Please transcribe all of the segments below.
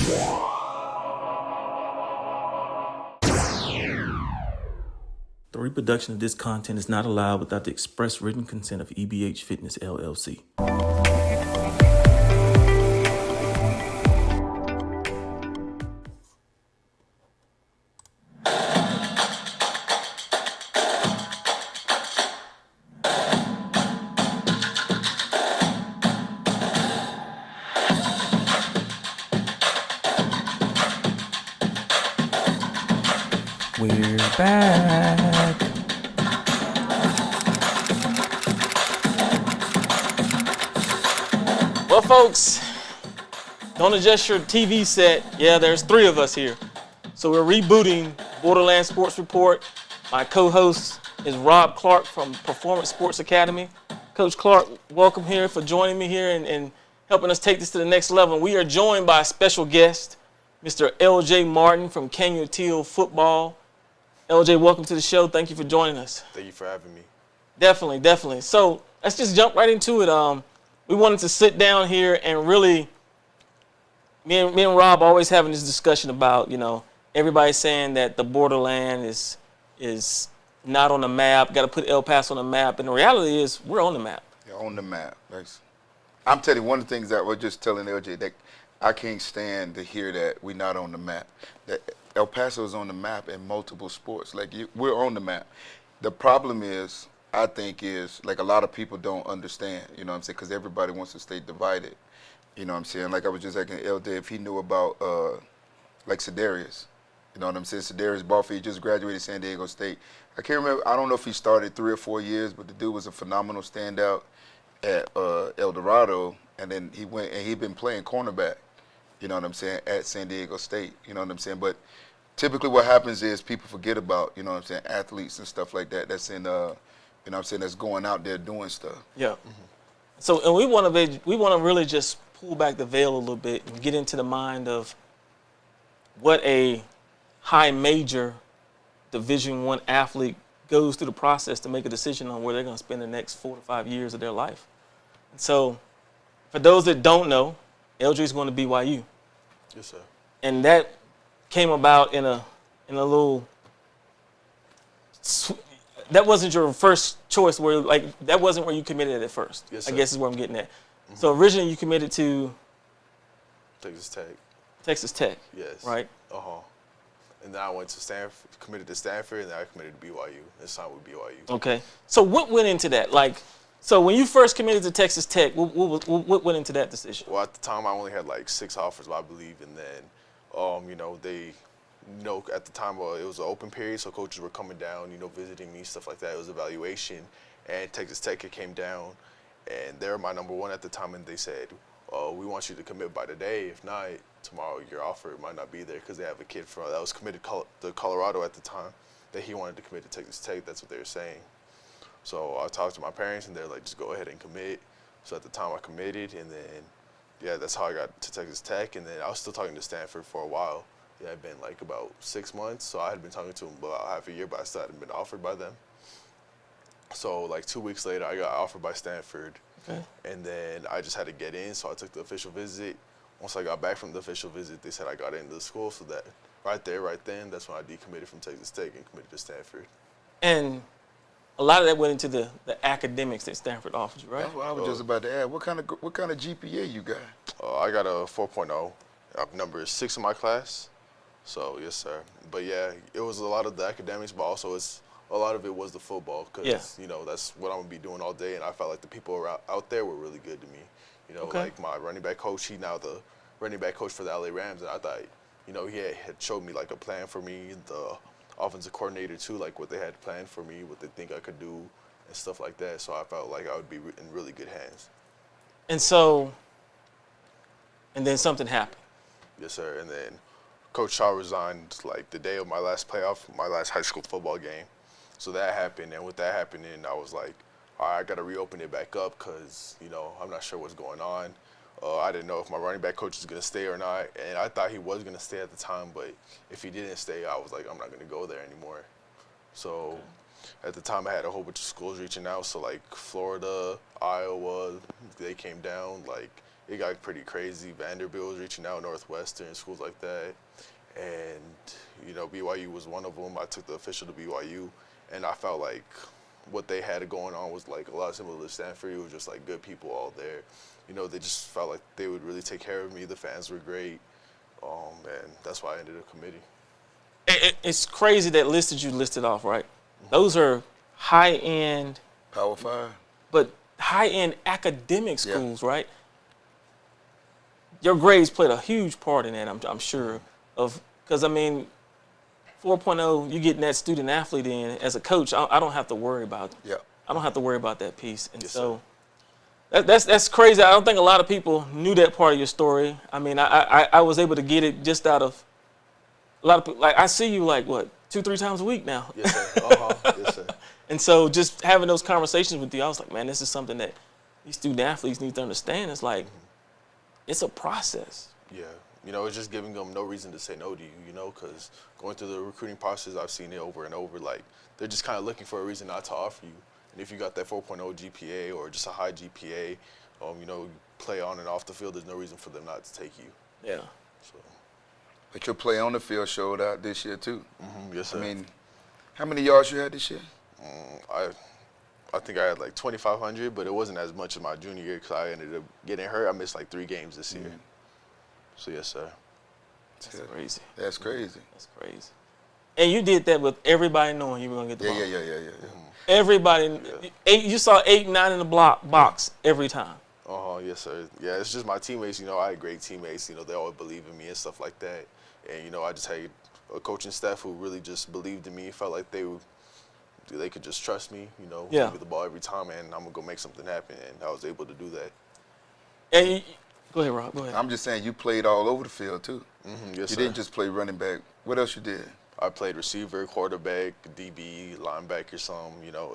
The reproduction of this content is not allowed without the express written consent of EBH Fitness, LLC. We're back. Well, folks, don't adjust your TV set. Yeah, there's 3 of us here. So we're rebooting Borderland Sports Report. My co-host is Rob Clark from Performance Sports Academy. Coach Clark, welcome here for joining me here and helping us take this to the next level. We are joined by a special guest, Mr. LJ Martin from Canutillo Football. LJ, welcome to the show. Thank you for joining us. Thank you for having me. Definitely, definitely. So let's just jump right into it. We wanted to sit down here and really, me and Rob always having this discussion about, everybody saying that the Borderland is not on the map, got to put El Paso on the map. And the reality is we're on the map. You're on the map. I'm telling you, one of the things that we're just telling LJ that I can't stand to hear that we're not on the map. That El Paso is on the map in multiple sports. We're on the map. The problem is, I think, is a lot of people don't understand, you know what I'm saying, because everybody wants to stay divided, you know what I'm saying. Like I was just asking LJ if he knew about, Cedarius, you know what I'm saying. Cedarius Barfield, he just graduated San Diego State. I can't remember, I don't know if he started 3 or 4 years, but the dude was a phenomenal standout at El Dorado, and then he went, and he'd been playing cornerback, you know what I'm saying, at San Diego State, you know what I'm saying. But typically what happens is people forget about, you know what I'm saying, athletes and stuff like that that's in, you know what I'm saying, that's going out there doing stuff. Yeah. Mm-hmm. So, and we want to really just pull back the veil a little bit and get into the mind of what a high major Division I athlete goes through the process to make a decision on where they're going to spend the next 4 to 5 years of their life. And so, for those that don't know, LJ is going to BYU. Yes, sir. And that came about in a little. That wasn't your first choice. That wasn't where you committed at first. Yes, sir. I guess is where I'm getting at. Mm-hmm. So originally you committed to Texas Tech. Texas Tech. Yes. Right. And then I went to Stanford, committed to Stanford, and then I committed to BYU. This time with BYU. Okay. So what went into that? So when you first committed to Texas Tech, what went into that decision? Well, at the time I only had 6 offers, I believe, and then they. At the time it was an open period, so coaches were coming down, visiting me, stuff like that. It was evaluation, and Texas Tech came down, and they were my number 1 at the time, and they said, we want you to commit by today. If not, tomorrow your offer might not be there, because they have a kid that was committed to Colorado at the time that he wanted to commit to Texas Tech. That's what they were saying. So I talked to my parents, and they're like, just go ahead and commit. So at the time I committed, and then, that's how I got to Texas Tech, and then I was still talking to Stanford for a while. Yeah, I'd been about 6 months, so I had been talking to them about half a year, but I still hadn't been offered by them. So 2 weeks later, I got offered by Stanford, okay. And then I just had to get in, so I took the official visit. Once I got back from the official visit, they said I got into the school, so that right then, that's when I decommitted from Texas Tech and committed to Stanford. And a lot of that went into the academics that Stanford offers you, right? That's what I was just about to add. What kind of GPA you got? I got a 4.0. Number 6 in my class. So, yes, sir. But, yeah, it was a lot of the academics, but also a lot of it was the football because, that's what I'm going to be doing all day. And I felt like the people out there were really good to me. Okay. Like my running back coach, he's now the running back coach for the LA Rams. And I thought, he had showed me, a plan for me, the offensive coordinator, too, what they had planned for me, what they think I could do and stuff like that. So I felt like I would be in really good hands. And then something happened. Yes, sir. And then Coach Shaw resigned the day of my last high school football game. So that happened, and with that happening, I was like, all right, I got to reopen it back up because, I'm not sure what's going on. I didn't know if my running back coach was going to stay or not, and I thought he was going to stay at the time, but if he didn't stay, I was like, I'm not going to go there anymore. So at the time I had a whole bunch of schools reaching out. So like Florida, Iowa, they came down. Like it got pretty crazy. Vanderbilt was reaching out, Northwestern, schools like that. And, BYU was one of them. I took the official to BYU, and I felt like what they had going on was like a lot similar to Stanford. It was just like good people all there. They just felt like they would really take care of me. The fans were great, and that's why I ended up committing. It's crazy that you listed off, right? Mm-hmm. Those are high-end. Power 5. But high-end academic schools, right? Your grades played a huge part in that, I'm sure. Because, 4.0, you getting that student athlete in as a coach, I don't have to worry about it. Yeah. I don't have to worry about that piece. And yes, so that's crazy. I don't think a lot of people knew that part of your story. I was able to get it just out of a lot of people. Like, I see you 2-3 times a week now. Yes, sir. Yes, sir. And so just having those conversations with you, I was like, man, this is something that these student athletes need to understand. It's like, it's a process. Yeah. It's just giving them no reason to say no to you, because going through the recruiting process, I've seen it over and over. Like, they're just kind of looking for a reason not to offer you. And if you got that 4.0 GPA or just a high GPA, you play on and off the field, there's no reason for them not to take you. Yeah. So. But your play on the field showed out this year, too. Mm-hmm. Yes, sir. How many yards you had this year? I think I had 2,500, but it wasn't as much as my junior year because I ended up getting hurt. I missed 3 games this year. So, yes, sir. That's crazy. That's crazy. That's crazy. And you did that with everybody knowing you were going to get the ball. Yeah. Mm-hmm. Everybody, you saw 8, 9 in the box every time. Yes, sir. Yeah, it's just my teammates. I had great teammates. They always believe in me and stuff like that. And, I just had a coaching staff who really just believed in me, felt like they could just trust me, give me the ball every time, and I'm going to go make something happen. And I was able to do that. And go ahead, Rob. Go ahead. I'm just saying you played all over the field, too. Mm-hmm. Yes, you sir. didn't just play running back. What else you did? I played receiver, quarterback, DB, linebacker,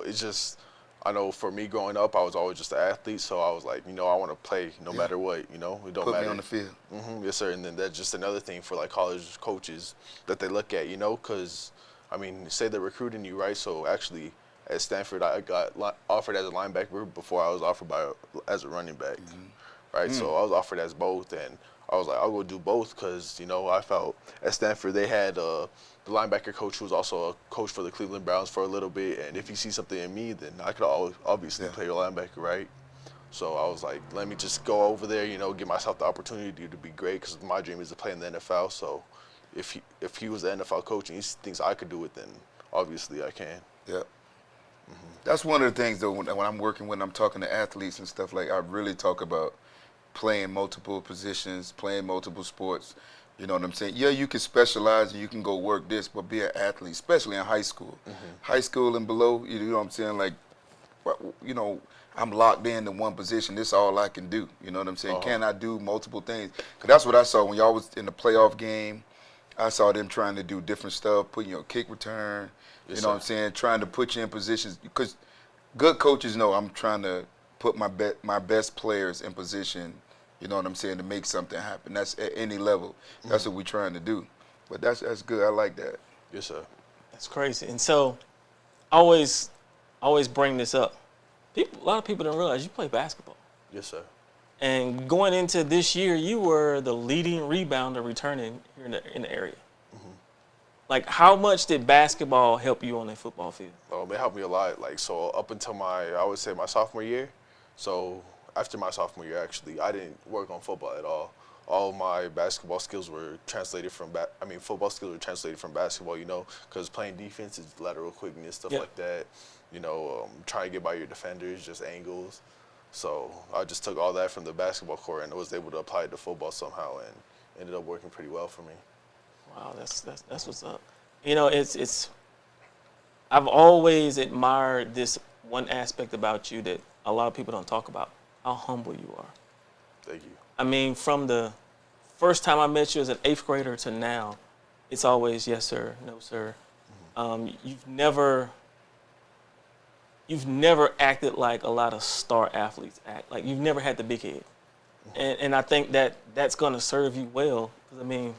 It's just, I know for me growing up, I was always just an athlete, so I was like, I want to play no matter what, it don't Put matter. Me on the field. Mm-hmm. Yes, sir. And then that's just another thing for college coaches that they look at, because, say they're recruiting you, right? So actually at Stanford, I got offered as a linebacker before I was offered as a running back, right? So I was offered as both, and I was like, I'll go do both because, I felt at Stanford they had the linebacker coach who was also a coach for the Cleveland Browns for a little bit, and if he sees something in me, then I could obviously play your linebacker, right? So I was like, let me just go over there, give myself the opportunity to be great because my dream is to play in the NFL. So if he was the NFL coach and he thinks I could do it, then obviously I can. Yeah. Mm-hmm. That's one of the things, though, when I'm talking to athletes and stuff, I really talk about playing multiple positions, playing multiple sports. You know what I'm saying? Yeah, you can specialize and you can go work this, but be an athlete, especially in high school. Mm-hmm. High school and below, you know what I'm saying? I'm locked into one position. This is all I can do. You know what I'm saying? Can I do multiple things? Because that's what I saw when y'all was in the playoff game. I saw them trying to do different stuff, putting your kick return. Yes, you know what I'm saying? Trying to put you in positions. Because good coaches know I'm trying to put my best players in position, you know what I'm saying, to make something happen. That's at any level. That's what we're trying to do. But that's good. I like that. Yes, sir. That's crazy. And so I always bring this up. A lot of people don't realize you play basketball. Yes, sir. And going into this year, you were the leading rebounder returning here in the area. Mm-hmm. How much did basketball help you on the football field? It helped me a lot. So up until I would say my sophomore year. So after my sophomore year, actually, I didn't work on football at all. All of my basketball skills were translated from football skills were translated from basketball, because playing defense is lateral quickness, stuff like that. Trying to get by your defenders, just angles. So I just took all that from the basketball court and was able to apply it to football somehow, and ended up working pretty well for me. Wow, that's what's up. It's I've always admired this one aspect about you that a lot of people don't talk about, how humble you are. Thank you. From the first time I met you as an 8th grader to now, it's always yes, sir, no, sir. Mm-hmm. You've never acted like a lot of star athletes act. You've never had the big head. Mm-hmm. And I think that's going to serve you well because, you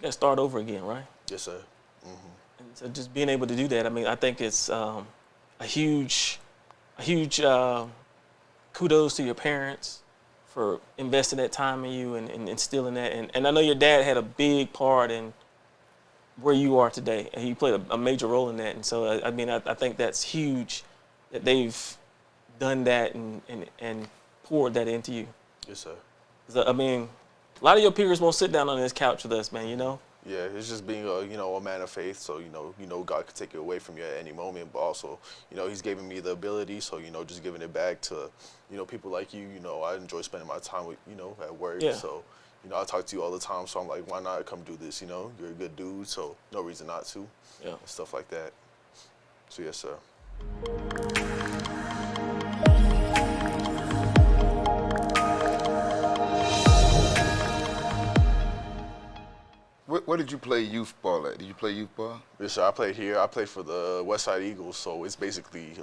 got to start over again, right? Yes, sir. Mm-hmm. And so just being able to do that, I think it's a huge kudos to your parents for investing that time in you and instilling that. And I know your dad had a big part in where you are today, and he played a major role in that. And so, I mean, I think that's huge that they've done that and poured that into you. Yes, sir. 'Cause, I mean, a lot of your peers won't sit down on this couch with us, man, you know? Yeah, it's just being a man of faith. So God could take it away from you at any moment, but also He's giving me the ability. So just giving it back to people like you. I enjoy spending my time with at work. Yeah. So I talk to you all the time. So I'm like, why not come do this? You're a good dude, so no reason not to. Yeah. And stuff like that. So yes, sir. Where did you play youth ball at? Did you play youth ball? Yes, sir. I played here. I played for the West Side Eagles, so it's basically,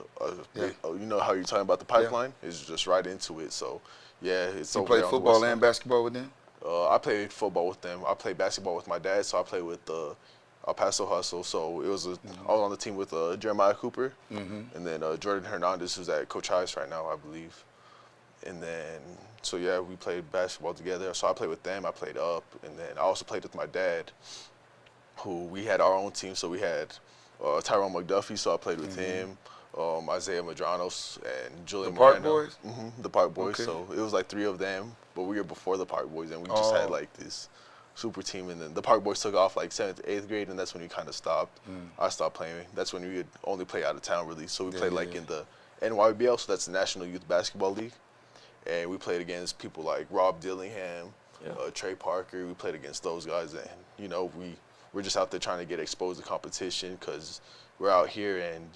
Yeah. how you're talking about the pipeline? It's just right into it. So, yeah, it's You over played there on the football west and side. basketball with them? I played football with them. I played basketball with my dad, so I played with the El Paso Hustle. So I was on the team with Jeremiah Cooper, and then Jordan Hernandez, who's at Coach High's right now, I believe. And then, so yeah, we played basketball together. So I played with them. I played up, and then I also played with my dad, who we had our own team. So we had Tyrone McDuffie, so I played with him. Isaiah Madranos and Julian The Park Moreno. Boys? The Park Boys. Okay. So it was like 3 of them, but we were before the Park Boys, and we just had like this super team. And then the Park Boys took off like 7th, 8th grade, and that's when we kind of stopped. I stopped playing. That's when we would only play out of town, really. So we played in the NYBL, so that's the National Youth Basketball League. And we played against people like Rob Dillingham, Trey Parker. We played against those guys, and we're just out there trying to get exposed to competition because we're out here, and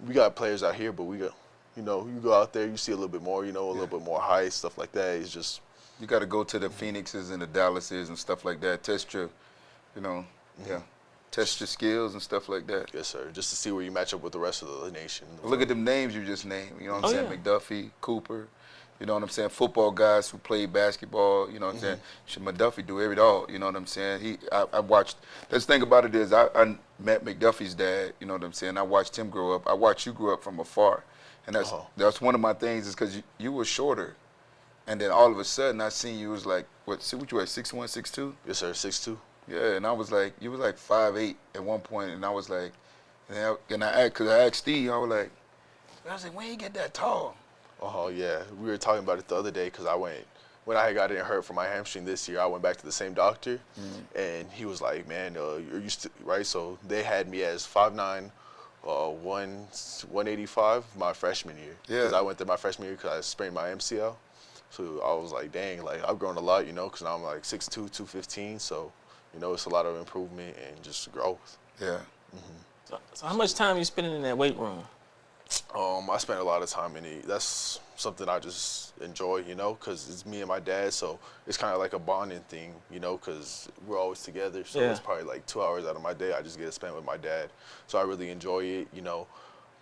we got players out here, but we got you go out there, you see a little bit more, a little bit more height, stuff like that. It's just You got to go to the Phoenixes and the Dallases and stuff like that. Test your, test your skills and stuff like that. yes, sir. Just to see where you match up with the rest of the nation. Look at them names you just named. You know what I'm saying? Yeah. McDuffie, Cooper. You know what I'm saying? Football guys who played basketball. You know what I'm saying? Should McDuffie do it all? You know what I'm saying? I watched. The thing about it is I met McDuffie's dad. You know what I'm saying? I watched him grow up. I watched you grow up from afar, and that's one of my things is because you were shorter, and then all of a sudden I seen you was like what you were 6'1", 6'2"? Yes, sir. 6'2". Yeah, and I was like, you was like 5'8" at one point, and I was like, and I asked Steve, I was like, when you get that tall? Oh, yeah. We were talking about it the other day because when I had gotten hurt from my hamstring this year, I went back to the same doctor, and he was like, man, you're used to, right? So they had me as 5'9", 185 my freshman year. Yeah. Because I went there my freshman year because I sprained my MCL. So I was like, dang, like I've grown a lot, because now I'm like 6'2", 215. So, it's a lot of improvement and just growth. Yeah. So how much time you spending in that weight room? I spent a lot of time in it. That's something I just enjoy, because it's me and my dad. So it's kind of like a bonding thing, because we're always together. So it's probably like 2 hours out of my day I just get to spend with my dad. So I really enjoy it,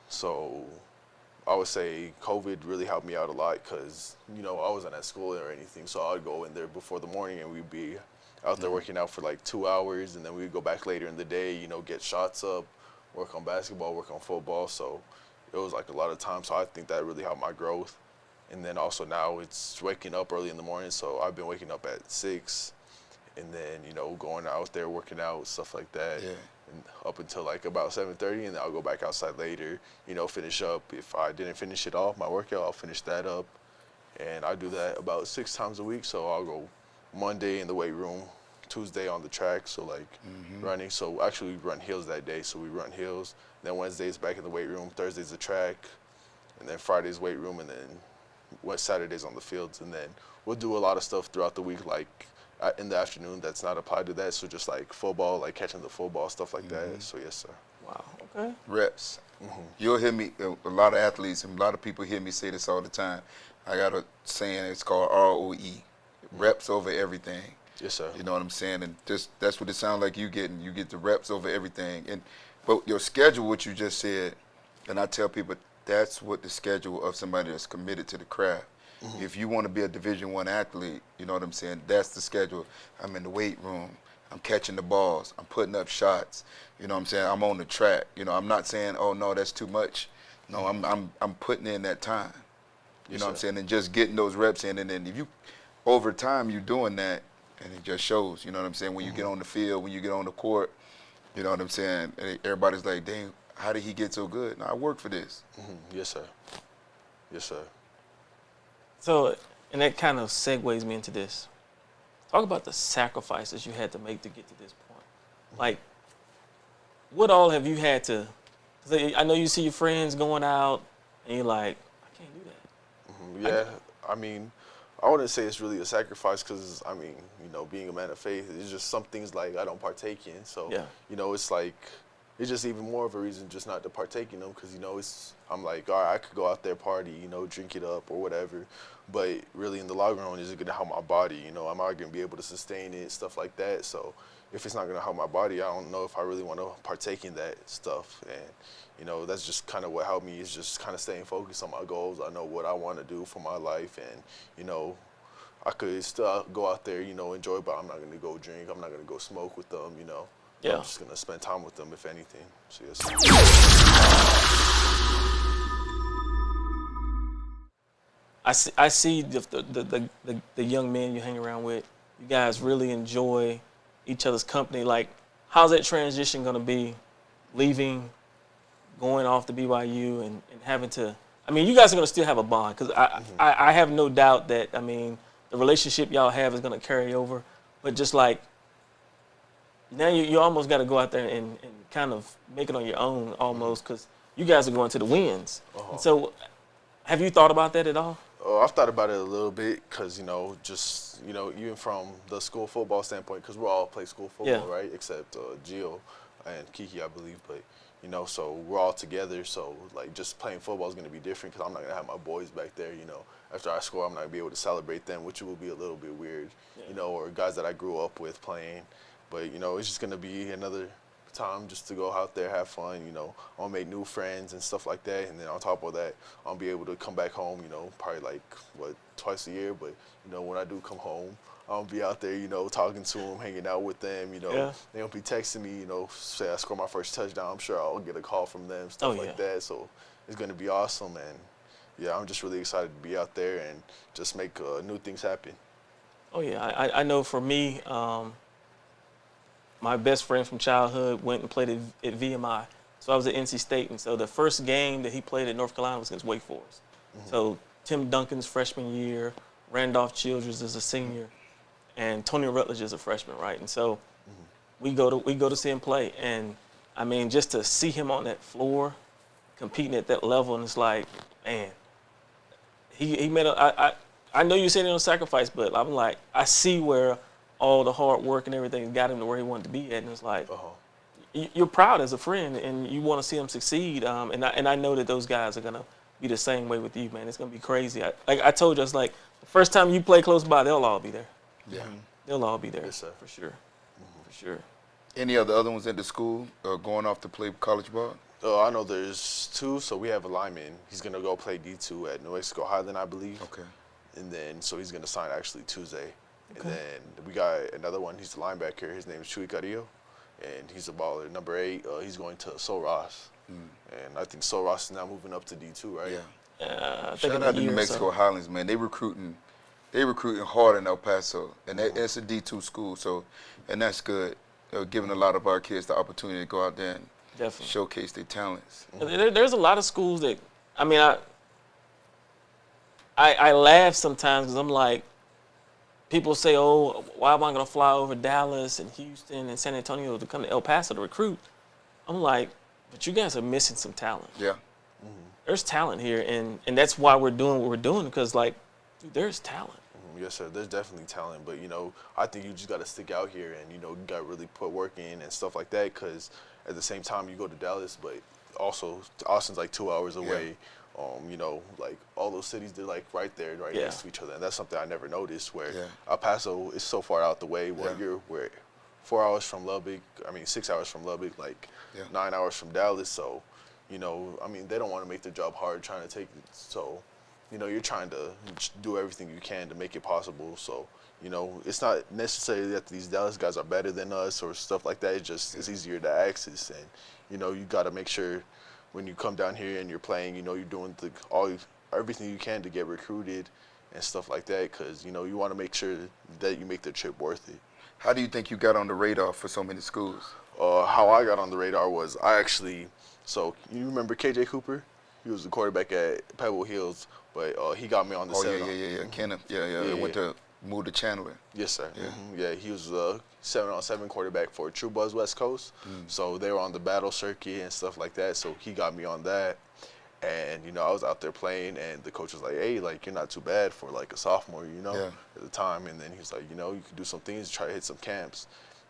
So I would say COVID really helped me out a lot because, I wasn't at school or anything. So I'd go in there before the morning and we'd be out there working out for like 2 hours. And then we'd go back later in the day, get shots up, work on basketball, work on football. So it was like a lot of time. So I think that really helped my growth. And then also now it's waking up early in the morning. So I've been waking up at 6 and then, going out there, working out, stuff like that. Yeah. And up until like about 7:30, and then I'll go back outside later, finish up. If I didn't finish it off, my workout, I'll finish that up. And I do that about 6 times a week. So I'll go Monday in the weight room, Tuesday on the track, so like running. So actually we run hills that day, so we run hills. Then Wednesday's back in the weight room, Thursday's the track, and then Friday's weight room, and then Saturday's on the fields. And then we'll do a lot of stuff throughout the week, like in the afternoon that's not applied to that. So just like football, like catching the football, stuff like that. So yes, sir. Wow. Okay. Reps. You'll hear me, a lot of athletes and a lot of people hear me say this all the time. I got a saying, it's called ROE, reps over everything. Yes, sir. You know what I'm saying? And that's what it sounds like you getting. You get the reps over everything. But your schedule, what you just said, and I tell people that's what the schedule of somebody that's committed to the craft. If you want to be a Division I athlete, you know what I'm saying? That's the schedule. I'm in the weight room. I'm catching the balls. I'm putting up shots. You know what I'm saying? I'm on the track. I'm not saying, oh, no, that's too much. No, I'm putting in that time. You Yes, know what I'm sir. saying? And just getting those reps in. And then if you, over time, you're doing that, and it just shows. You know what I'm saying? When you get on the field, when you get on the court, you know what I'm saying? And everybody's like, dang, how did he get so good? No, I worked for this. Yes, sir. Yes, sir. So, and that kind of segues me into this. Talk about the sacrifices you had to make to get to this point. Like, what all have you had to? 'Cause I know you see your friends going out, and you're like, I can't do that. Yeah, I mean, I wouldn't say it's really a sacrifice because, I mean, being a man of faith, it's just some things like I don't partake in. So, Yeah. it's like, it's just even more of a reason just not to partake in them because, I'm like, all right, I could go out there, party, drink it up or whatever. But really in the long run, is it going to help my body? Am I going to be able to sustain it, stuff like that? So if it's not going to help my body, I don't know if I really want to partake in that stuff. And, that's just kind of what helped me is just kind of staying focused on my goals. I know what I want to do for my life. And, I could still go out there, enjoy, but I'm not going to go drink. I'm not going to go smoke with them, Yeah. I'm just going to spend time with them, if anything. So, yes. I see the young men you hang around with. You guys really enjoy each other's company. Like, how's that transition going to be, leaving, going off to BYU, and having to? I mean, you guys are going to still have a bond because I have no doubt that, I mean, the relationship y'all have is going to carry over. But just like, now you almost got to go out there and kind of make it on your own almost because you guys are going to the wins. And so have you thought about that at all? I've thought about it a little bit because, just, even from the school football standpoint, because we all play school football, Yeah. right? Except Gio and Kiki, I believe. But, so we're all together. So, like, just playing football is going to be different because I'm not going to have my boys back there, After I score, I'm not going to be able to celebrate them, which will be a little bit weird, or guys that I grew up with playing. But, it's just going to be another time just to go out there, have fun, I'll make new friends and stuff like that. And then on top of that, I'll be able to come back home, probably like, twice a year. But, when I do come home, I'll be out there, talking to them, hanging out with them, Yeah. They'll be texting me, say I score my first touchdown. I'm sure I'll get a call from them, stuff like that. So it's going to be awesome. And, yeah, I'm just really excited to be out there and just make new things happen. Oh, yeah. I know for me, my best friend from childhood went and played at VMI. So I was at NC State. And so the first game that he played at North Carolina was against Wake Forest. So Tim Duncan's freshman year, Randolph Childress is a senior, and Tony Rutledge is a freshman, right? And so we go to see him play. And, I mean, just to see him on that floor competing at that level, and it's like, man, he made I know you said it on sacrifice, but I'm like, I see where all the hard work and everything got him to where he wanted to be at, and it's like, you're proud as a friend, and you want to see him succeed. And I know that those guys are gonna be the same way with you, man. It's gonna be crazy. I told you, it's like the first time you play close by, they'll all be there. Yeah. They'll all be there. Yes, sir. For sure. For sure. Any other ones at the school going off to play college ball? I know there's two. So we have a lineman. He's going to go play D2 at New Mexico Highland, I believe. Okay. And then, so he's going to sign actually Tuesday. And then we got another one. He's the linebacker. His name is Canutillo. And he's a baller. Number 8, he's going to Sol Ross. And I think Sol Ross is now moving up to D2, right? Yeah. I think Shout in a out to year New or Mexico so. Highlands, man. They recruiting hard in El Paso, and it's a D2 school. So, and that's good. They're giving a lot of our kids the opportunity to go out there and Definitely. showcase their talents. There's a lot of schools that, I mean, I laugh sometimes because I'm like, people say, oh, why am I going to fly over Dallas and Houston and San Antonio to come to El Paso to recruit? I'm like, but you guys are missing some talent. Yeah. There's talent here, and that's why we're doing what we're doing, because, like, dude, there's talent. Yes, sir. There's definitely talent, but I think you just got to stick out here, and you got to really put work in and stuff like that. Because at the same time, you go to Dallas, but also Austin's like 2 hours away. Like all those cities, they're like right there, right next to each other, and that's something I never noticed. Where El Paso is so far out the way, where we're 4 hours from Lubbock. I mean, 6 hours from Lubbock, like 9 hours from Dallas. So, I mean, they don't want to make their job hard trying to take it. So, you're trying to do everything you can to make it possible. So, it's not necessarily that these Dallas guys are better than us or stuff like that. It's just it's easier to access, and you got to make sure when you come down here and you're playing, you're doing everything you can to get recruited and stuff like that, because you want to make sure that you make the trip worth it. How do you think you got on the radar for so many schools? How I got on the radar was so you remember KJ Cooper? He was the quarterback at Pebble Hills, but he got me on the set. Yeah. Kenneth, yeah. Went to move to Chandler. Yes, sir. Yeah, he was a 7-on-7 quarterback for True Buzz West Coast. So they were on the battle circuit and stuff like that. So he got me on that. And, I was out there playing, and the coach was like, hey, like, you're not too bad for, like, a sophomore, at the time. And then he was like, you could do some things, try to hit some camps.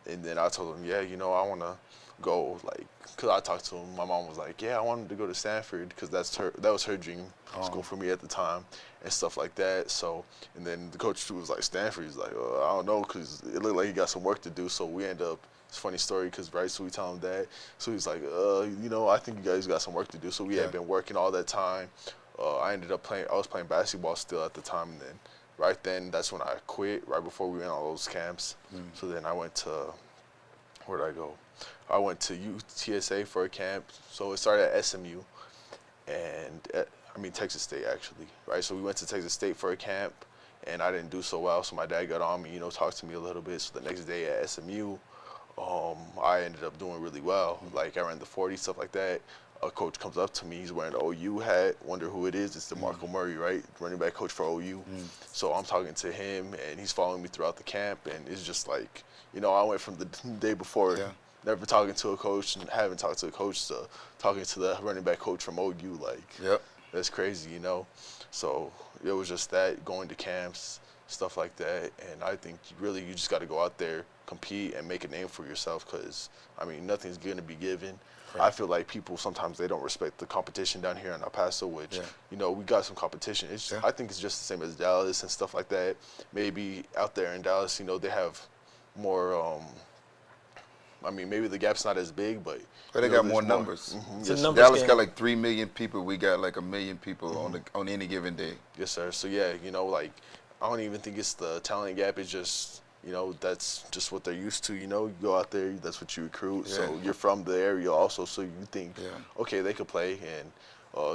And then I told him, yeah, I want to go, like, because I talked to him. My mom was like, yeah, I wanted to go to Stanford because that was her dream school for me at the time and stuff like that. So, and then the coach was like, Stanford? He's like, I don't know, because it looked like he got some work to do. So we ended up, it's a funny story because, right, so we tell him that. So he's like, I think you guys got some work to do. So we had been working all that time. I was playing basketball still at the time. And then right then, that's when I quit, right before we went on all those camps. So then I went to, where did I go? I went to UTSA for a camp. So it started at SMU and Texas State actually, right? So we went to Texas State for a camp and I didn't do so well. So my dad got on me, talked to me a little bit. So the next day at SMU, I ended up doing really well. Like I ran the 40, stuff like that. A coach comes up to me, he's wearing the OU hat, wonder who it is. It's DeMarco Murray, right? Running back coach for OU. So I'm talking to him and he's following me throughout the camp and it's just like, I went from the day before never talking to a coach and haven't talked to a coach to talking to the running back coach from OU. Like, that's crazy, So it was just that, going to camps, stuff like that. And I think really you just got to go out there, compete, and make a name for yourself because, nothing's going to be given. Right. I feel like people sometimes they don't respect the competition down here in El Paso, which, we got some competition. I think it's just the same as Dallas and stuff like that. Maybe out there in Dallas, they have more maybe the gap's not as big, but they got more numbers. Yes. Dallas got like 3 million people. We got like 1 million people on any given day. Yes, sir. So yeah, like I don't even think it's the talent gap. It's just that's just what they're used to. You go out there, that's what you recruit. So you're from the area also, so you think, okay, they could play. And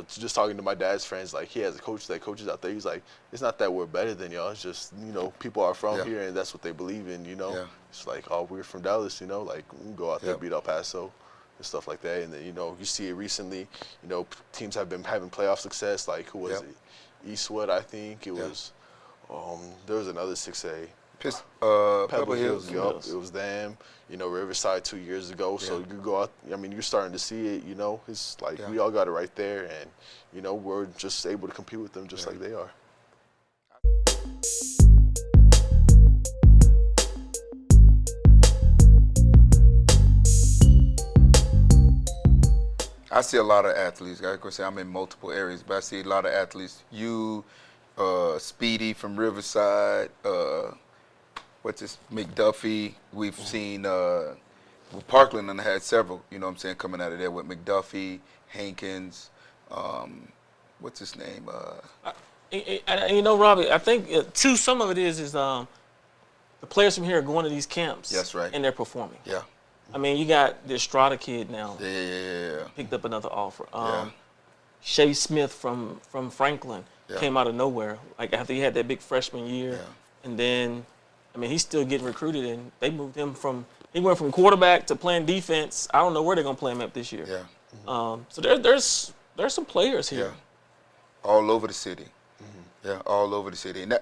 just talking to my dad's friends, like he has a coach that coaches out there. He's like, it's not that we're better than y'all. It's just people are from here and that's what they believe in. It's like, oh, we're from Dallas. Like we can go out there, beat El Paso, and stuff like that. And then you see it recently. Teams have been having playoff success. Like who was it? Eastwood, I think it was. There was another 6A. Pebble Hills. It was them. Riverside 2 years ago. So you go out. You're starting to see it. It's like we all got it right there, and we're just able to compete with them just like they are. I see a lot of athletes. I could say I'm in multiple areas, but I see a lot of athletes. You, Speedy from Riverside. McDuffie. We've seen Parkland and had several, coming out of there with McDuffie, Hankins, what's his name? Robbie, I think too, some of it is the players from here are going to these camps. That's right. And they're performing. Yeah. You got the Estrada kid now. Yeah. Picked up another offer. Shay Smith from Franklin came out of nowhere. Like after he had that big freshman year, and then. He's still getting recruited, and they moved him he went from quarterback to playing defense. I don't know where they're going to play him at this year. Yeah. So there's some players here. Yeah. All over the city. Yeah, all over the city. And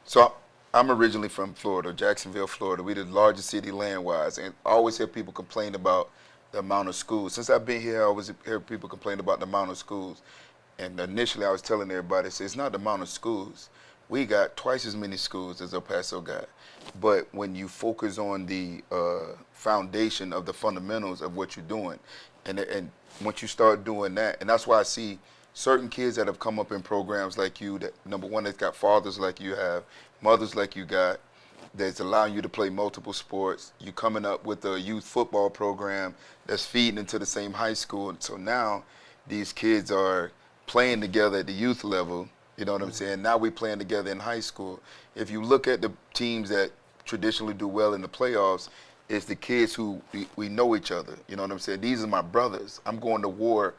so I'm originally from Florida, Jacksonville, Florida. We're the largest city land-wise, and I always hear people complain about the amount of schools. Since I've been here, I always hear people complain about the amount of schools. And initially I was telling everybody, it's not the amount of schools. We got twice as many schools as El Paso got. But when you focus on the foundation of the fundamentals of what you're doing, and once you start doing that, and that's why I see certain kids that have come up in programs like you, that number one, that's got fathers like you have, mothers like you got, that's allowing you to play multiple sports. You coming up with a youth football program that's feeding into the same high school. And so now these kids are playing together at the youth level. You know what I'm saying? Now we're playing together in high school. If you look at the teams that traditionally do well in the playoffs, it's the kids who we know each other. You know what I'm saying? These are my brothers. I'm going to war,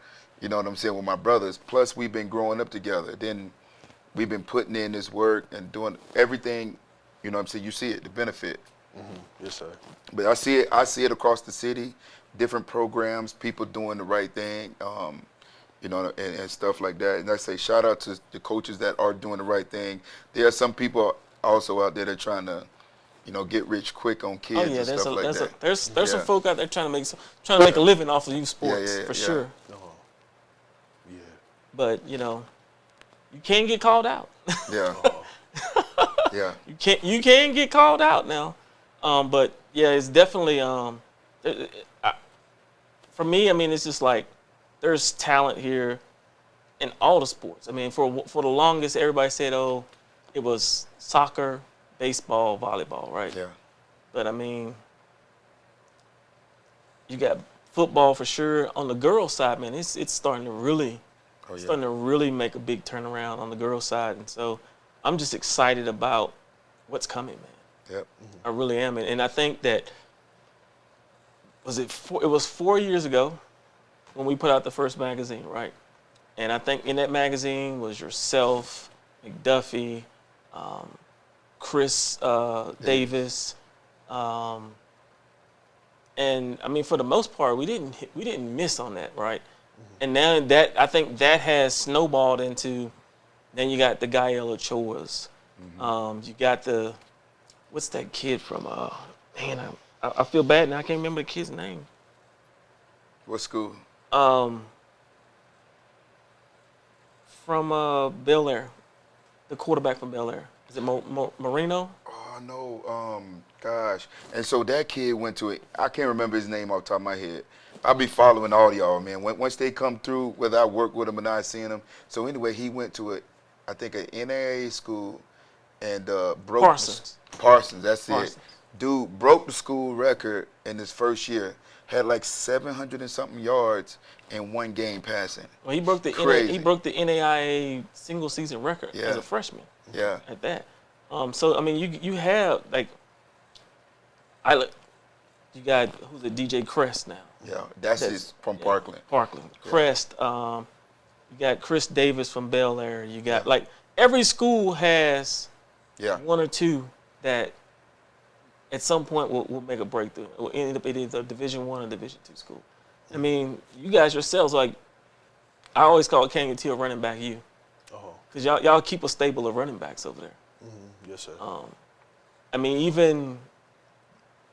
You know what I'm saying, with my brothers. Plus, we've been growing up together. Then we've been putting in this work and doing everything. You know what I'm saying? You see it, the benefit. Yes, sir. But I see it across the city, different programs, people doing the right thing, you know, and stuff like that. And I say shout out to the coaches that are doing the right thing. There are some people also out there that are trying to, you know, get rich quick on kids Oh yeah, and stuff like that. there's some Yeah. folk out there trying to make a living off of youth sports yeah, for yeah. sure. Yeah. But you know, you can get called out. Yeah. Yeah. You can get called out now. But yeah, it's definitely for me. I mean, it's just like there's talent here in all the sports. I mean, for the longest, everybody said, "Oh, it was soccer, baseball, volleyball," right? Yeah. But I mean, you got football for sure. On the girls' side, man, it's starting to really, Oh, yeah. starting to really make a big turnaround on the girls' side, and so I'm just excited about what's coming, man. Yep. I really am, and I think that it was 4 years ago when we put out the first magazine, right? And I think in that magazine was yourself, McDuffie, Chris Davis, and I mean for the most part we didn't miss on that, right? And now that I think that has snowballed into, then you got the Gael Ochoas, you got what's that kid from man, I feel bad now, I can't remember the kid's name. What school? From Bel Air, the quarterback from Bel Air. Is it Marino? Oh no, gosh. And so that kid went to it. I can't remember his name off the top of my head. I'll be following all y'all, man. Once they come through, whether I work with them or not, seeing them. So anyway, he went to I think an NAIA school, and broke Parsons. Parsons, that's Parsons. it. Dude broke the school record in his first year. Had like 700 and something yards in one game passing. Well, he broke the Crazy. NAIA single season record as Yeah. a freshman. Yeah. At that. So I mean, you have like, you got who's it, DJ Crest now. Yeah. That's his from Parkland. Parkland. Crest. You got Chris Davis from Bel Air. You got like every school has Yeah. one or two that at some point will make a breakthrough. Will end up either Division I or Division II school. I mean, you guys yourselves, like, I always call Canutillo Running Back U. Because y'all keep a stable of running backs over there. Yes, sir. I mean, even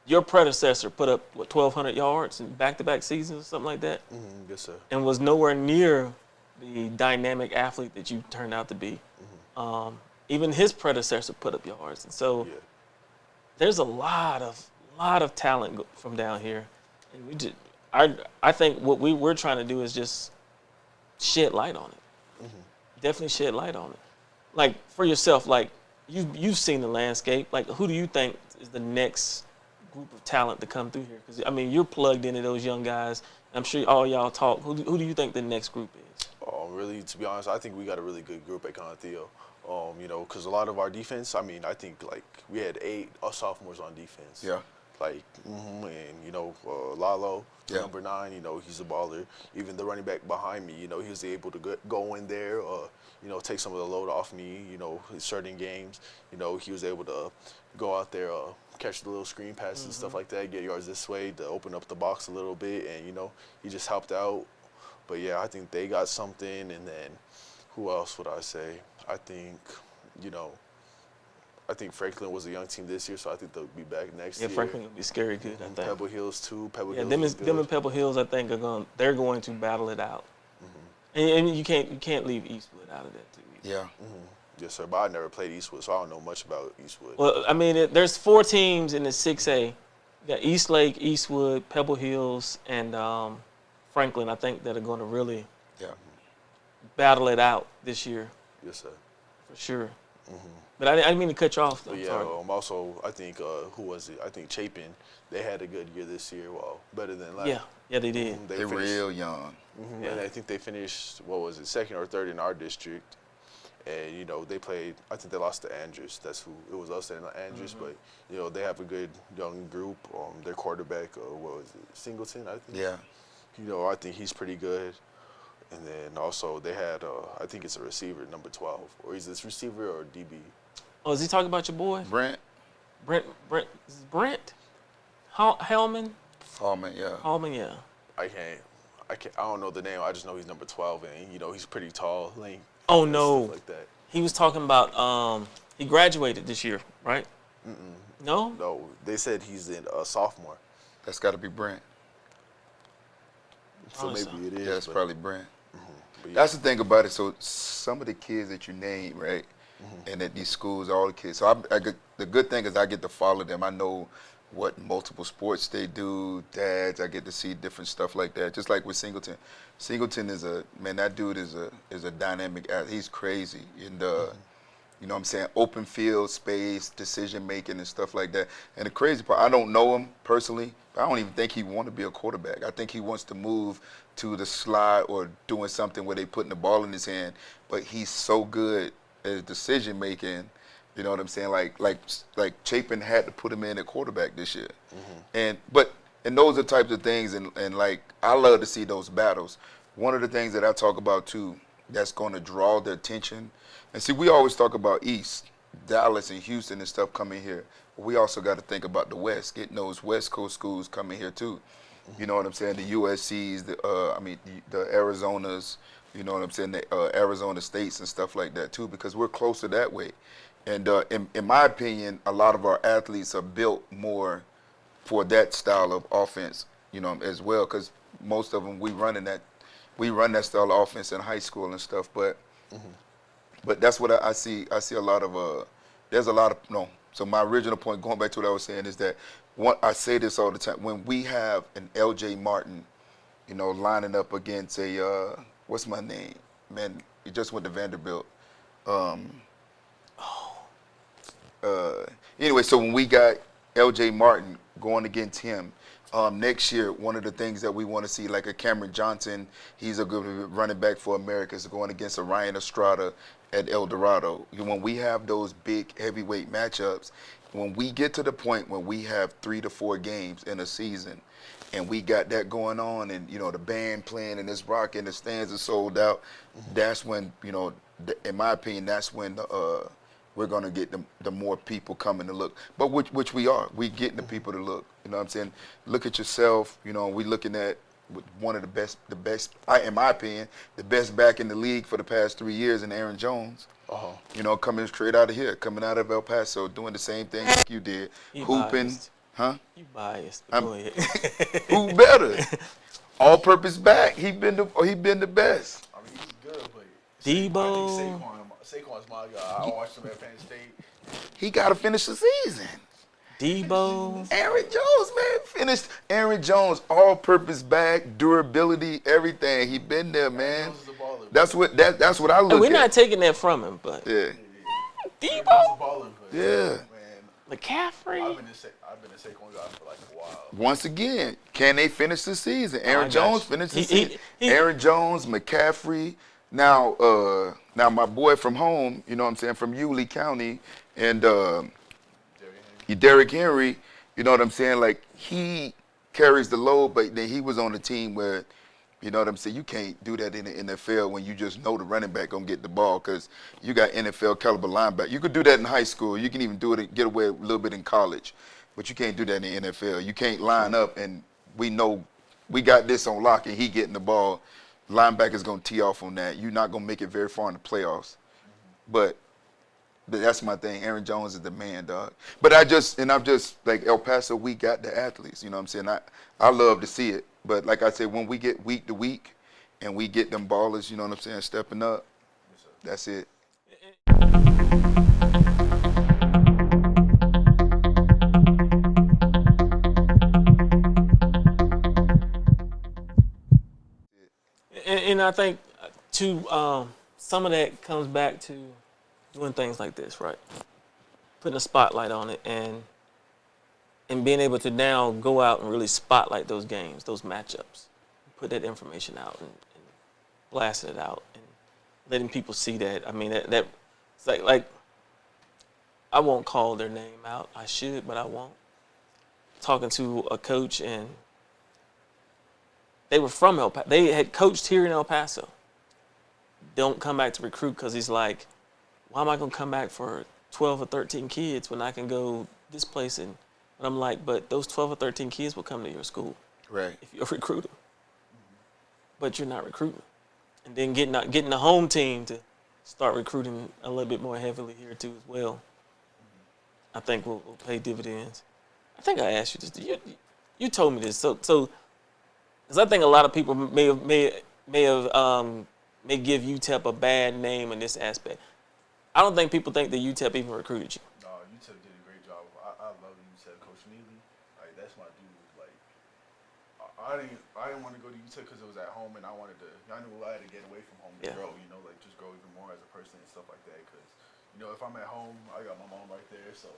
your predecessor put up, 1,200 yards in back-to-back seasons or something like that? Yes, sir. And was nowhere near the dynamic athlete that you turned out to be. Even his predecessor put up yards. And so there's a lot of talent from down here. And I think what we're trying to do is just shed light on it. Definitely shed light on it. Like, for yourself, like, you've seen the landscape. Like, who do you think is the next group of talent to come through here? Because, I mean, you're plugged into those young guys. I'm sure all y'all talk. Who do you think the next group is? Really, to be honest, I think we got a really good group at Canutillo. You know, because a lot of our defense, I mean, I think, like, we had 8 sophomores on defense. Yeah. Like, and, you know, Lalo, number 9, you know, he's a baller. Even the running back behind me, you know, he was able to go in there, you know, take some of the load off me, you know, certain games. You know, he was able to go out there, catch the little screen passes and stuff like that, get yards this way to open up the box a little bit, and, you know, he just helped out. But, yeah, I think they got something. And then who else would I say? I think, you know, I think Franklin was a young team this year, so I think they'll be back next year. Yeah, Franklin will be scary good, I think. Pebble Hills too. Pebble Hills. Them and Pebble Hills, I think, they're going to battle it out. And you can't leave Eastwood out of that too. Yeah. Yes, sir. But I never played Eastwood, so I don't know much about Eastwood. Well, I mean, there's 4 teams in the 6A. You got Eastlake, Eastwood, Pebble Hills, and Franklin, I think, that are going to really battle it out this year. Yes, sir. For sure. But I didn't mean to cut you off. But yeah, also, I think, who was it? I think Chapin, they had a good year this year. Well, better than last. Yeah, they did. They're real young. And I think they finished, what was it, 2nd or 3rd in our district. And, you know, they played, I think they lost to Andrews. That's who, it was us and Andrews. But, you know, they have a good young group. Their quarterback, what was it, Singleton, I think? Yeah. You know, I think he's pretty good. And then also they had, I think it's a receiver, number 12. Or is this receiver or DB? Oh, is he talking about your boy? Brent Brent, is it Brent? Hellman? Hallman, yeah. Hallman, yeah. I don't know the name. I just know he's number 12, and he's pretty tall, lanky. Oh, and no. stuff like that. He was talking about, he graduated this year, right? No? No, they said he's in a sophomore. That's got to be Brent. So Probably maybe it is. Yeah, it's but- probably Brent. but yeah. That's the thing about it. So some of the kids that you name, right, and at these schools, all the kids. So the good thing is I get to follow them. I know what multiple sports they do. Dads, I get to see different stuff like that. Just like with Singleton. Singleton is that dude is a dynamic athlete. He's crazy. And you know what I'm saying, open field, space, decision making and stuff like that. And the crazy part, I don't know him personally, but I don't even think he wants to be a quarterback. I think he wants to move to the slide or doing something where they putting the ball in his hand. But he's so good at decision making, you know what I'm saying? Like Chapin had to put him in at quarterback this year. And those are types of things and like I love to see those battles. One of the things that I talk about too that's going to draw the attention. And see, we always talk about East, Dallas and Houston and stuff coming here. But we also got to think about the West, getting those West Coast schools coming here too. You know what I'm saying? The USCs, the Arizonas, you know what I'm saying? The Arizona States and stuff like that too, because we're closer that way. And in my opinion, a lot of our athletes are built more for that style of offense, you know, as well, because most of them we run that style of offense in high school and stuff. But that's what I see. I see a lot of there's a lot of no. So my original point, going back to what I was saying, is that I say this all the time. When we have an L.J. Martin, you know, lining up against a what's my name? Man, he just went to Vanderbilt. Anyway, so when we got L.J. Martin going against him, next year, one of the things that we want to see, like a Cameron Johnson, he's a good running back for America, is going against a Ryan Estrada at El Dorado. When we have those big heavyweight matchups, when we get to the point where we have 3 to 4 games in a season, and we got that going on, and you know the band playing and it's rocking, the stands are sold out, that's when, you know, in my opinion, that's when we're going to get the more people coming to look. But which we are. We getting the people to look. You know what I'm saying? Look at yourself. You know, we looking at one of the best, in my opinion, the best back in the league for the past 3 years in Aaron Jones. You know, coming straight out of here, coming out of El Paso, doing the same thing like you did. You Hooping. biased. Huh? You biased. Go ahead. Who better? All-purpose back. He been the best. I mean, he's good, but Debo. I think Saquon's my guy. I watched him at Penn State. He got to finish the season. Debo. Aaron Jones, man, finished. Aaron Jones, all-purpose back, durability, everything. He been there, man. Jones is a baller. That's what I look We're at. not taking that from him, but Yeah, He's Debo. a baller, but Yeah. man, McCaffrey. I've been a Saquon guy for like a while. once again, can they finish the season? Aaron I got Jones you. finished the He- season. he- Aaron Jones, McCaffrey. Now my boy from home, you know what I'm saying, from Yulee County, and Derrick Henry, you know what I'm saying, like he carries the load, but then he was on a team where, you know what I'm saying, you can't do that in the NFL when you just know the running back gonna get the ball, because you got NFL caliber linebacker. You could do that in high school. You can even do it, get away a little bit in college, but you can't do that in the NFL. You can't line up and we know we got this on lock and he getting the ball. Linebacker's gonna tee off on that. You're not gonna make it very far in the playoffs. But that's my thing. Aaron Jones is the man, dog. But I'm just like El Paso, we got the athletes. You know what I'm saying? I love to see it. But like I said, when we get week to week and we get them ballers, you know what I'm saying, stepping up, that's it. And I think too, some of that comes back to doing things like this, right? Putting a spotlight on it and being able to now go out and really spotlight those games, those matchups, put that information out and blasting it out and letting people see that. I mean, that it's like I won't call their name out. I should, but I won't. Talking to a coach, and they were from El Paso. They had coached here in El Paso. don't come back to recruit because he's like, why am I going to come back for 12 or 13 kids when I can go this place? And I'm like, but those 12 or 13 kids will come to your school Right. if you're a recruiter. But you're not recruiting. And then getting the home team to start recruiting a little bit more heavily here too as well, I think will pay dividends. I think I asked you this. You told me this. So because I think a lot of people may give UTEP a bad name in this aspect. I don't think people think that UTEP even recruited you. No, UTEP did a great job. I love UTEP. Coach Neely, like that's my dude. Like I didn't want to go to UTEP because it was at home, and I knew I had to get away from home to grow. You know, like just grow even more as a person and stuff like that. Because you know, if I'm at home, I got my mom right there, so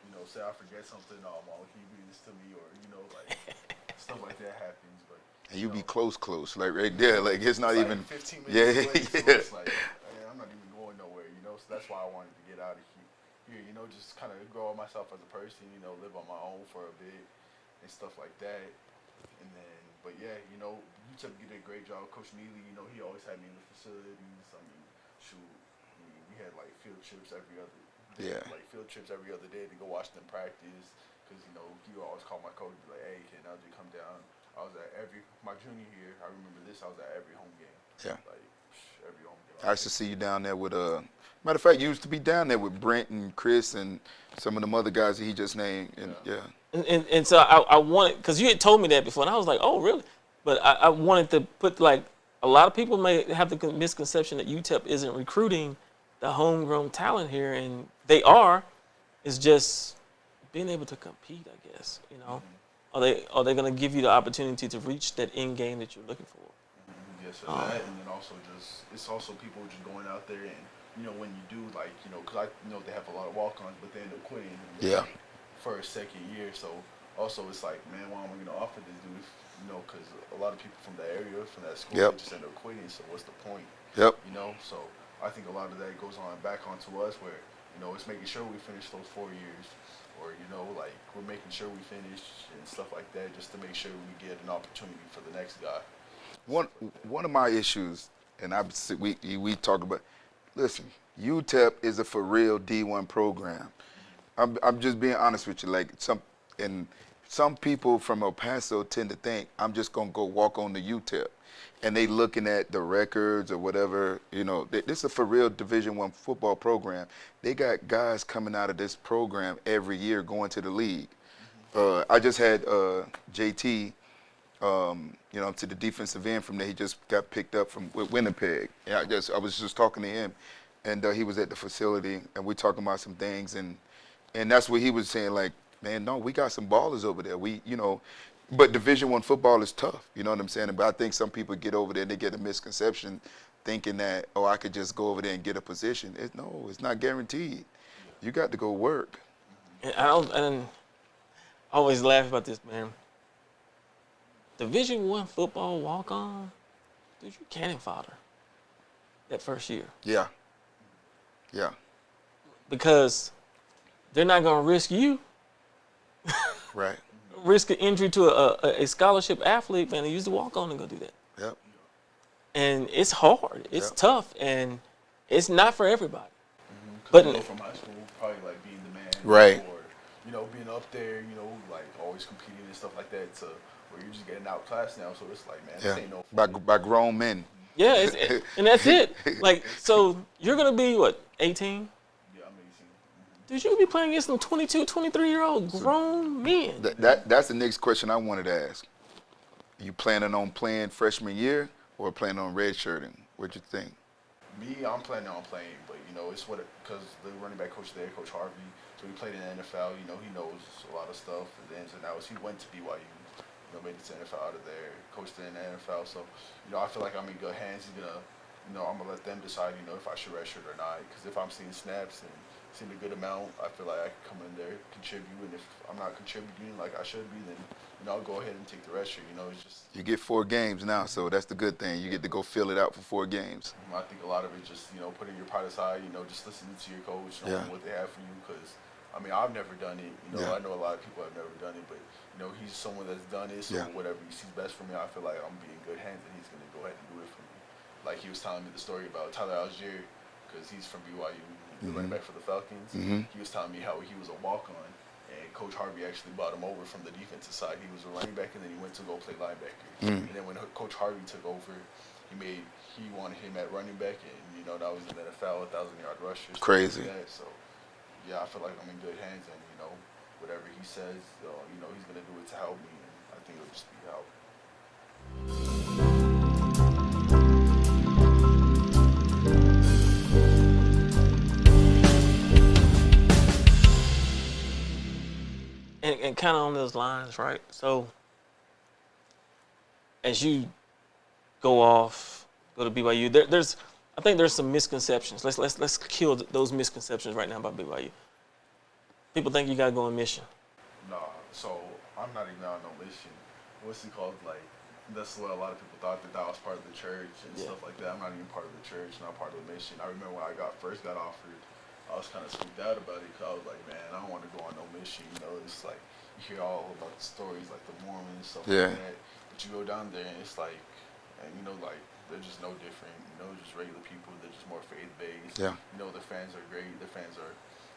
you know, say I forget something, oh, mom, can you read this to me, or you know, like stuff like that happens. But And you be close, like right there, like it's not even. Like 15 minutes Yeah, away, so yeah. it's like, man, I'm not even going nowhere, you know. So that's why I wanted to get out of here, you know, just kind of grow myself as a person, you know, live on my own for a bit and stuff like that. And then, but yeah, you know, UTEP did a great job. Coach Neely, you know, he always had me in the facilities. I mean, shoot, we had like field trips every other day, like field trips every other day to go watch them practice. Because you know, he would always call my coach and be like, hey, can LJ come down? I was at my junior year, I remember this, I was at every home game. Yeah. Like, every home game. I used to see you down there with matter of fact, you used to be down there with Brent and Chris and some of them other guys that he just named. And And so I wanted, because you had told me that before, and I was like, oh, really? But I wanted to put, like, a lot of people may have the misconception that UTEP isn't recruiting the homegrown talent here, and they are. It's just being able to compete, I guess, you know. Mm-hmm. Are they going to give you the opportunity to reach that end game that you're looking for? Mm-hmm. Yes, sir. That, and then also it's also people just going out there and, you know, when you do, like, you know, because I know they have a lot of walk-ons, but they end up quitting. Yeah. First, second year, so also it's like, man, why am I going to offer this dude? You know, because a lot of people from that area, from that school, they just end up quitting. So what's the point? Yep. You know, so I think a lot of that goes on back onto us, where you know it's making sure we finish those 4 years, or you know, like we're making sure we finish and stuff like that, just to make sure we get an opportunity for the next guy. One of my issues, and we talk about. Listen, UTEP is a for real D1 program. I'm just being honest with you. Like some people from El Paso tend to think I'm just gonna go walk on the UTEP, and they looking at the records or whatever. You know, this is a for real Division I football program. They got guys coming out of this program every year going to the league. I just had JT, you know, to the defensive end from there. He just got picked up from Winnipeg. Yeah, I was just talking to him, and he was at the facility, and we talking about some things, and that's what he was saying. Like, man, no, we got some ballers over there. You know, but Division I football is tough. You know what I'm saying? But I think some people get over there and they get a misconception, thinking that I could just go over there and get a position. No, it's not guaranteed. You got to go work. And I always laugh about this, man. Division I football walk-on, dude, you cannon fodder that first year. Yeah. Because they're not going to risk you. Right. Risk an injury to a scholarship athlete, man, and use the walk-on and go do that. Yep. And it's hard. It's tough, and it's not for everybody. But you go from high school, probably like being the man, right? Or you know, being up there, you know, like always competing and stuff like that. To where you're just getting outclassed now, so it's like, man, this ain't no fun. By grown men. Yeah, and that's it. Like, so you're gonna be what, 18? Yeah, I'm 18. Dude, you could be playing against some 22, 23-year-old grown men. That's the next question I wanted to ask. You planning on playing freshman year or planning on redshirting? What you think? Me, I'm planning on playing, but you know, it's because the running back coach there, Coach Harvey, so he played in the NFL. You know, he knows a lot of stuff, the ins and outs. He went to BYU, you know, made it to the NFL out of there, coached in the NFL. So, you know, I feel like I'm in good hands. He's gonna, you know, I'm gonna let them decide, you know, if I should redshirt or not. Because if I'm seeing snaps and seeing a good amount, I feel like I can come in there, contribute, and if I'm not contributing like I should be, then you know, I'll go ahead and take the redshirt. You know, it's just you get 4 games now, so that's the good thing. You get to go fill it out for 4 games. I think a lot of it just, you know, putting your pride aside, you know, just listening to your coach, knowing what they have for you. Because, I mean, I've never done it. You know, I know a lot of people have never done it, but, you know, he's someone that's done it. So whatever he sees best for me, I feel like I'm being in good hands and he's going to go ahead and do it for me. like he was telling me the story about Tyler Algier, because he's from BYU, the running back for the Falcons. He was telling me how he was a walk-on, and Coach Harvey actually brought him over from the defensive side. He was a running back, and then he went to go play linebacker. And then when Coach Harvey took over, he wanted him at running back, and now he's in the NFL, 1,000-yard rusher. Crazy. Like that. So yeah, I feel like I'm in good hands, and whatever he says, he's gonna do it to help me, and I think it'll just be help. And kind of on those lines, right? So as you go to BYU, I think there's some misconceptions. Let's kill those misconceptions right now about BYU. People think you gotta go on mission. No, so I'm not even on no mission. What's it called? Like, that's what a lot of people thought, that was part of the church and stuff like that. I'm not even part of the church, not part of the mission. I remember when I first got offered, I was kind of spooked out about it, because I was like, man, I don't want to go on no mission. It's like, you hear all about the stories, like the Mormons and stuff like that. But you go down there, and it's like, and like, they're just no different. Just regular people. They're just more faith-based. Yeah. The fans are great. The fans are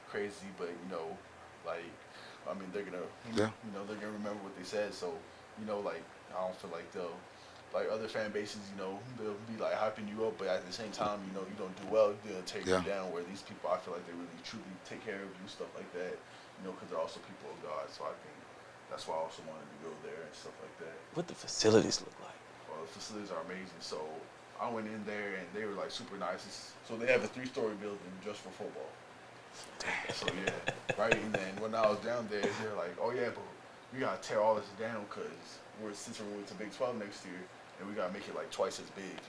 crazy, but like, I mean, they're gonna, they're gonna remember what they said. So, like, I don't feel like they'll, like other fan bases, they'll be like hyping you up, but at the same time, you don't do well, they'll take you down. Where these people, I feel like they really truly take care of you, stuff like that. Because they're also people of God. So I think that's why I also wanted to go there and stuff like that. What the facilities look like? Well, the facilities are amazing. So I went in there, and they were like super nice. So they have a 3-story building just for football. So yeah, right. And then when I was down there, they're like, "Oh yeah, but we gotta tear all this down, because since we're moving to Big 12 next year, and we gotta make it like twice as big."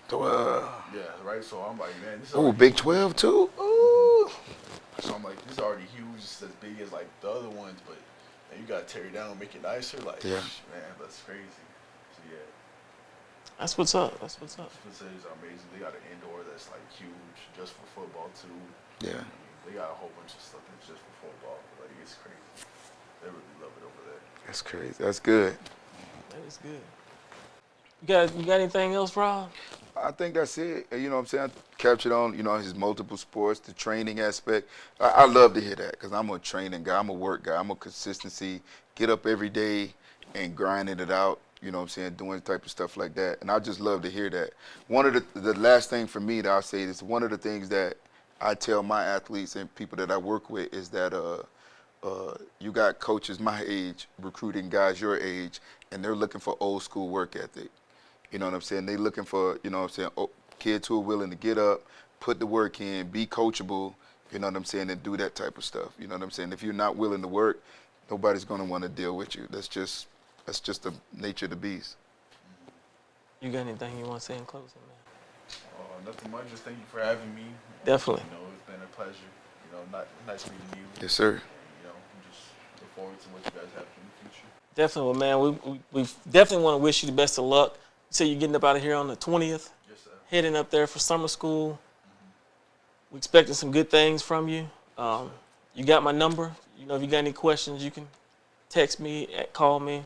Yeah, right. So I'm like, man, this is Big 12 too. Ooh. So I'm like, this is already huge, just as big as like the other ones, but you gotta tear it down, make it nicer. Like, man, that's crazy. So yeah. That's what's up. That's what's up. The facilities are amazing. They got an indoor that's like huge, just for football too. Yeah. They got a whole bunch of stuff that's just for football. Like, it's crazy. They really love it over there. That's crazy. That's good. That is good. You got anything else, Rob? I think that's it. You know what I'm saying? I captured on, his multiple sports, the training aspect. I love to hear that, because I'm a training guy. I'm a work guy. I'm a consistency. Get up every day and grinding it out. You know what I'm saying? Doing type of stuff like that. And I just love to hear that. One of the last thing for me that I'll say is, one of the things that I tell my athletes and people that I work with is that you got coaches my age recruiting guys your age, and they're looking for old school work ethic. You know what I'm saying? They're looking for, kids who are willing to get up, put the work in, be coachable, you know what I'm saying, and do that type of stuff. You know what I'm saying? If you're not willing to work, nobody's going to want to deal with you. That's just the nature of the beast. You got anything you want to say in closing, man? Nothing much. Just thank you for having me. Definitely. It's been a pleasure. Nice meeting you. Yes, sir. And, just look forward to what you guys have in the future. Definitely, man. We definitely want to wish you the best of luck. You say you're getting up out of here on the 20th. Yes, sir. Heading up there for summer school. We expecting some good things from you. You got my number. If you got any questions, you can text me, call me.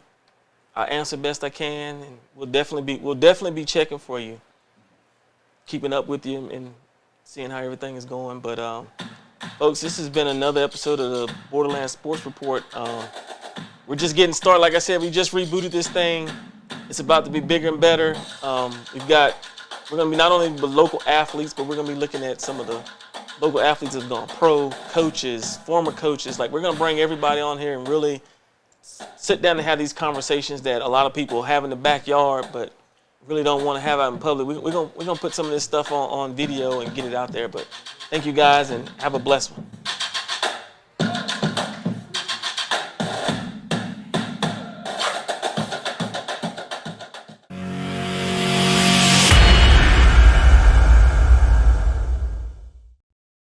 I answer best I can, and we'll definitely be checking for you, keeping up with you and seeing how everything is going. But folks, this has been another episode of the Borderland Sports Report. We're just getting started. Like I said, we just rebooted this thing. It's about to be bigger and better. We're going to be not only the local athletes, but we're going to be looking at some of the local athletes that have gone pro, coaches, former coaches. Like, we're going to bring everybody on here and really sit down and have these conversations that a lot of people have in the backyard, but really don't want to have out in public. We're gonna put some of this stuff on video and get it out there. But thank you guys, and have a blessed one.